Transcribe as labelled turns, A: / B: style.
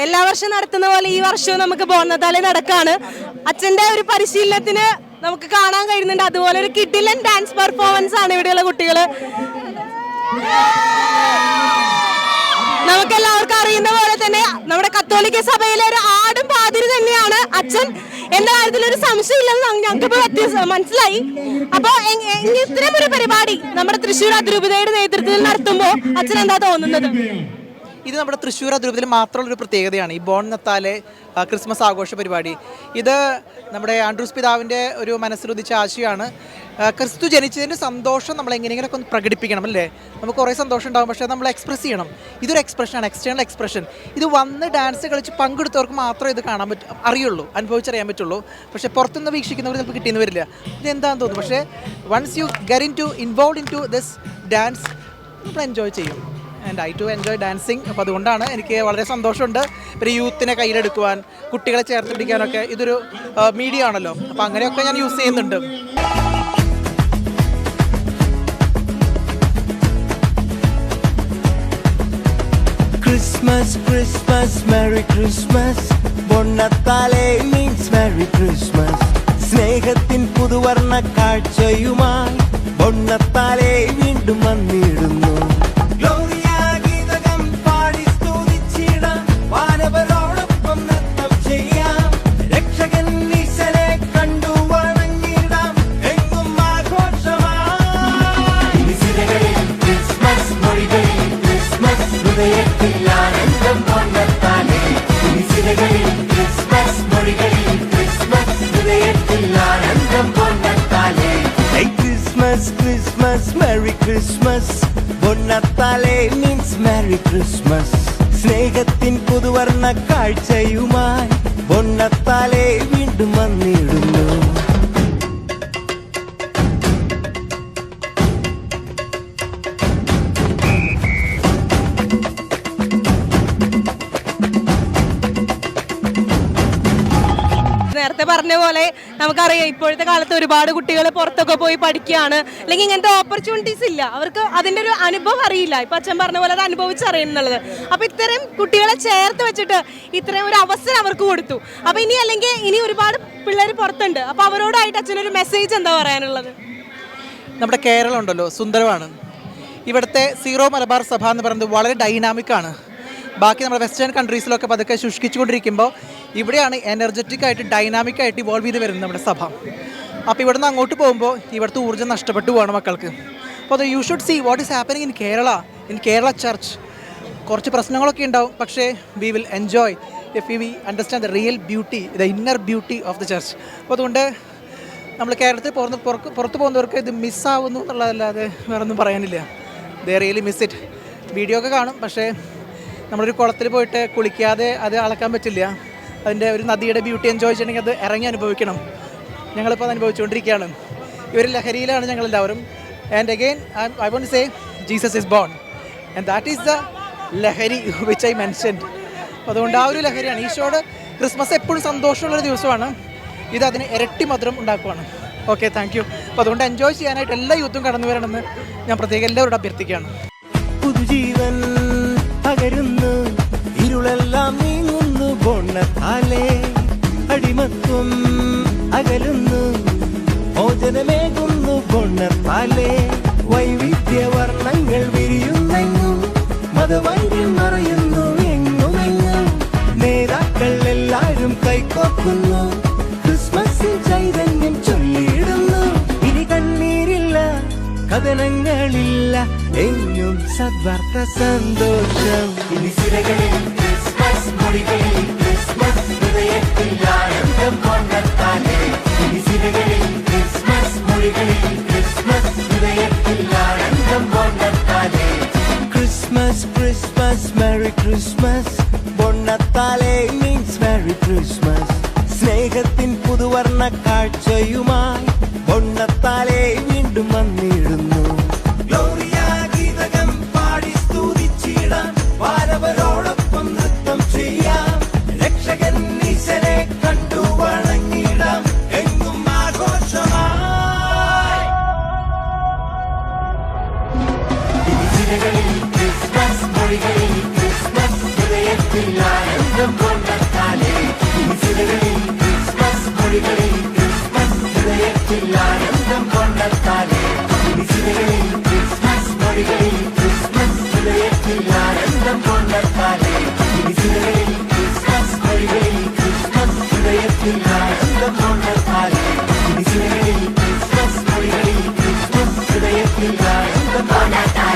A: എല്ലാ വർഷവും നടത്തുന്ന പോലെ ഈ വർഷവും നമുക്ക് ബോണത്താലെ നടക്കാണ്. അച്ഛന്റെ ഒരു പരിശീലനത്തിന് നമുക്ക് കാണാൻ കഴിയുന്നുണ്ട്. അതുപോലെ ഒരു കിഡിലൻ ഡാൻസ് പെർഫോമൻസ് ആണ് ഇവിടെയുള്ള കുട്ടികള്. നമുക്ക് എല്ലാവർക്കും അറിയുന്ന പോലെ തന്നെ നമ്മുടെ കത്തോലിക്ക സഭയിലെ ഒരു ആടും പാതിരി തന്നെയാണ് അച്ഛൻ എന്ന കാര്യത്തിൽ ഒരു സംശയമില്ലെന്ന് ഞങ്ങൾക്ക് മനസ്സിലായി. അപ്പൊ ഇത്തരം ഒരു പരിപാടി നമ്മുടെ തൃശ്ശൂർ അതിരൂപതയുടെ നേതൃത്വത്തിൽ നടത്തുമ്പോൾ അച്ഛൻ എന്താ തോന്നുന്നത്?
B: ഇത് നമ്മുടെ തൃശ്ശൂർ അതിരൂപതയിൽ മാത്രമുള്ളൊരു പ്രത്യേകതയാണ് ഈ ബോൺ നത്താലെ ക്രിസ്മസ് ആഘോഷ പരിപാടി. ഇത് നമ്മുടെ ആൻഡ്രൂസ് പിതാവിൻ്റെ ഒരു മനസ്സിലുദിച്ച ആശയമാണ്. ക്രിസ്തു ജനിച്ചതിൻ്റെ സന്തോഷം നമ്മൾ എങ്ങനെയെങ്കിലൊക്കെ ഒന്ന് പ്രകടിപ്പിക്കണം അല്ലേ. നമുക്ക് കുറേ സന്തോഷം ഉണ്ടാകും, പക്ഷേ നമ്മൾ എക്സ്പ്രസ് ചെയ്യണം. ഇതൊരു എക്സ്പ്രഷനാണ്, എക്സ്റ്റേണൽ എക്സ്പ്രഷൻ. ഇത് വന്ന് ഡാൻസ് കളിച്ച് പങ്കെടുത്തവർക്ക് മാത്രമേ ഇത് കാണാൻ അറിയുള്ളൂ, അനുഭവിച്ചറിയാൻ പറ്റുള്ളൂ. പക്ഷേ പുറത്തുനിന്ന് വീക്ഷിക്കുന്നവർ ചിലപ്പോൾ കിട്ടിയെന്ന് വരില്ല. ഇതെന്താണെന്ന് തോന്നുന്നു. പക്ഷേ once you get into involve into this dance നമ്മൾ എൻജോയ് ചെയ്യും. And I to enjoy dancing. അപ്പോൾ അതുകൊണ്ടാണ് എനിക്ക് വളരെ സന്തോഷമുണ്ട്. പിന്നെ യൂത്തിനെ കയ്യിലെടുക്കുവാൻ, കുട്ടികളെ ചേർത്ത് പിടിക്കാനൊക്കെ ഇതൊരു മീഡിയ ആണല്ലോ. അപ്പോൾ അങ്ങനെയൊക്കെ ഞാൻ യൂസ് ചെയ്യുന്നുണ്ട്.
C: Christmas, Christmas, Merry Christmas. ബോണത്താലെ means Merry Christmas. സ്നേഹത്തിൻ പുതുവർണ്ണ കാഴ്ചയുമായി ബോണത്താലെ വീണ്ടും വന്നിടുന്നു. Christmas, Merry Christmas. ബോണത്താലെ means Merry Christmas. സ്നേഹത്തിൻ പുതുവർണ്ണ കാഴ്ചയുമായി ബോണത്താലെ വീണ്ടും വന്നിടുന്നു.
A: നേരത്തെ പറഞ്ഞ പോലെ നമുക്കറിയാം ഇപ്പോഴത്തെ കാലത്ത് ഒരുപാട് കുട്ടികൾ പുറത്തൊക്കെ പോയി പഠിക്കുകയാണ്, അല്ലെങ്കിൽ ഇങ്ങനത്തെ ഓപ്പർച്യൂണിറ്റീസ് ഇല്ല. അവർക്ക് അതിൻ്റെ ഒരു അനുഭവം അറിയില്ല. ഇപ്പം അച്ഛൻ പറഞ്ഞ പോലെ അത് അനുഭവിച്ചറിയുന്നുള്ളത്. അപ്പോൾ ഇത്തരം കുട്ടികളെ ചേർത്ത് വെച്ചിട്ട് ഇത്രയും ഒരു അവസരം അവർക്ക് കൊടുത്തു. അപ്പോൾ ഇനി ഒരുപാട് പിള്ളേർ പുറത്തുണ്ട്. അപ്പോൾ അവരോടായിട്ട് അച്ഛനൊരു മെസ്സേജ് എന്താ പറയാനുള്ളത്?
B: നമ്മുടെ കേരളം ഉണ്ടല്ലോ, സുന്ദരമാണ്. ഇവിടുത്തെ സീറോ മലബാർ സഭ എന്ന് പറയുന്നത് വളരെ ഡൈനാമിക്കാണ്. ബാക്കി നമ്മുടെ വെസ്റ്റേൺ കൺട്രീസിലൊക്കെ പതുക്കെ ശുഷ്കിച്ചുകൊണ്ടിരിക്കുമ്പോൾ ഇവിടെയാണ് എനർജറ്റിക് ആയിട്ട് ഡൈനാമിക് ആയിട്ട് ഇവോൾവ് ചെയ്ത് വരുന്നത് നമ്മുടെ സഭ. അപ്പോൾ ഇവിടുന്ന് അങ്ങോട്ട് പോകുമ്പോൾ ഇവിടുത്തെ ഊർജ്ജം നഷ്ടപ്പെട്ടു പോകണം മക്കൾക്ക്. അപ്പോൾ you should see what is happening in Kerala church. കുറച്ച് പ്രശ്നങ്ങളൊക്കെ ഉണ്ടാവും, പക്ഷേ we will enjoy if we understand the real beauty, the inner beauty of the church. അപ്പോൾ അതുകൊണ്ട് നമ്മൾ കേരളത്തിൽ പുറത്ത് പോകുന്നവർക്ക് ഇത് മിസ്സാവുന്നു എന്നുള്ളതല്ലാതെ വേറൊന്നും പറയാനില്ല. They really miss it. Video ഒക്കെ കാണും, പക്ഷേ നമ്മളൊരു കുളത്തിൽ പോയിട്ട് കുളിക്കാതെ അത് അളക്കാൻ പറ്റില്ല. അതിൻ്റെ ഒരു നദിയുടെ ബ്യൂട്ടി എൻജോയ് ചെയ്യണമെങ്കിൽ അത് ഇറങ്ങി അനുഭവിക്കണം. ഞങ്ങളിപ്പോൾ അത് അനുഭവിച്ചുകൊണ്ടിരിക്കുകയാണ്. ഇവർ ലഹരിയിലാണ് ഞങ്ങളെല്ലാവരും. And again I won't say Jesus is born and that is the ലഹരി വിച്ച് ഐ മെൻഷൻഡ്. അതുകൊണ്ട് ആ ഒരു ലഹരിയാണ്. ഈശോയുടെ ക്രിസ്മസ് എപ്പോഴും സന്തോഷമുള്ളൊരു ദിവസമാണ്. ഇത് അതിന് ഇരട്ടി മധുരം ഉണ്ടാക്കുവാണ്. Okay, thank you. അപ്പോൾ അതുകൊണ്ട് എൻജോയ് ചെയ്യാനായിട്ട് എല്ലാ യൂത്തും കടന്നു വരണമെന്ന് ഞാൻ പ്രത്യേകം എല്ലാവരോടും അഭ്യർത്ഥിക്കുകയാണ്.
C: പുതുജീവൻ പകരുന്നു, ഇരുളെല്ലാം നീങ്ങുന്നു ബോണത്താലെ. അടിമത്വം അകലുന്നു, മോചനമേകുന്നു ബോണത്താലെ. വൈവിധ്യവർണ്ണങ്ങൾ വിരിയുന്നെങ്ങും, മതവൈദ്യം മറയുന്നു എങ്ങുമെങ്ങും. നേതാക്കൾ എല്ലാവരും കൈകോർക്കുന്നു, ക്രിസ്മസിൽ ചൈതന്യം ചൊല്ലിയിടുന്നു. ഇനി കണ്ണീരില്ല, കഥനങ്ങളില്ല, എങ്ങും സദ്വാർത്ത സന്തോഷം. ഇനി സിരകളിൽ ക്രിസ്മസ്, മൊഴികളിൽ ക്രിസ്മസ്, ഹൃദയത്തിൽ ആനന്ദം ബോണത്താലെ. ഇനി സിരകളിൽ ക്രിസ്മസ്, മൊഴികളിൽ ക്രിസ്മസ്, ഹൃദയത്തിൽ ആനന്ദം ബോണത്താലെ. Christmas, Christmas, merry Christmas. ബോണത്താലെ മീൻസ് മെറി ക്രിസ്മസ്. സ്നേഹത്തിൻ പുതുവർണ്ണ കാഴ്ചയുമായി ബോണത്താലെ വീണ്ടും വന്നിടുന്നു. വാരവരോടൊപ്പം നൃത്തം ചെയ്യാം, രക്ഷകൻ ഈശനെ കണ്ടു വണങ്ങിടാം, എങ്ങും ആഘോഷമായി. ക്രിസ്മസ്, മൊഴികളിൽ ക്രിസ്മസ്, ഹൃദയത്തിൽ ആനന്ദം കൊണ്ടെത്താലേ ഇനിസിലകളിൽ ക്രിസ്മസ് മൊഴികളിൽ ക്രിസ്മസ് ഹൃദയത്തിൽ ആനന്ദം കൊണ്ടെത്താലേ ഇനിസിലകളിൽ ക്രിസ്മസ് മൊഴികളിൽ ക്രിസ്മസ് ഹൃദയത്തിൽ ആനന്ദം കൊണ്ടെത്താലേ ഇനിസിലകളിൽ ക്രിസ്മസ് മൊഴികളിൽ ക്രിസ്മസ് ഹൃദയത്തിൽ ആനന്ദം കൊണ്ടെത്താലേ ഇനിസിലകളിൽ ക്രിസ്മസ് മൊഴികളിൽ ക്രിസ്മസ് ഹൃദയത്തിൽ ആനന്ദം കൊണ്ടെത്താലേ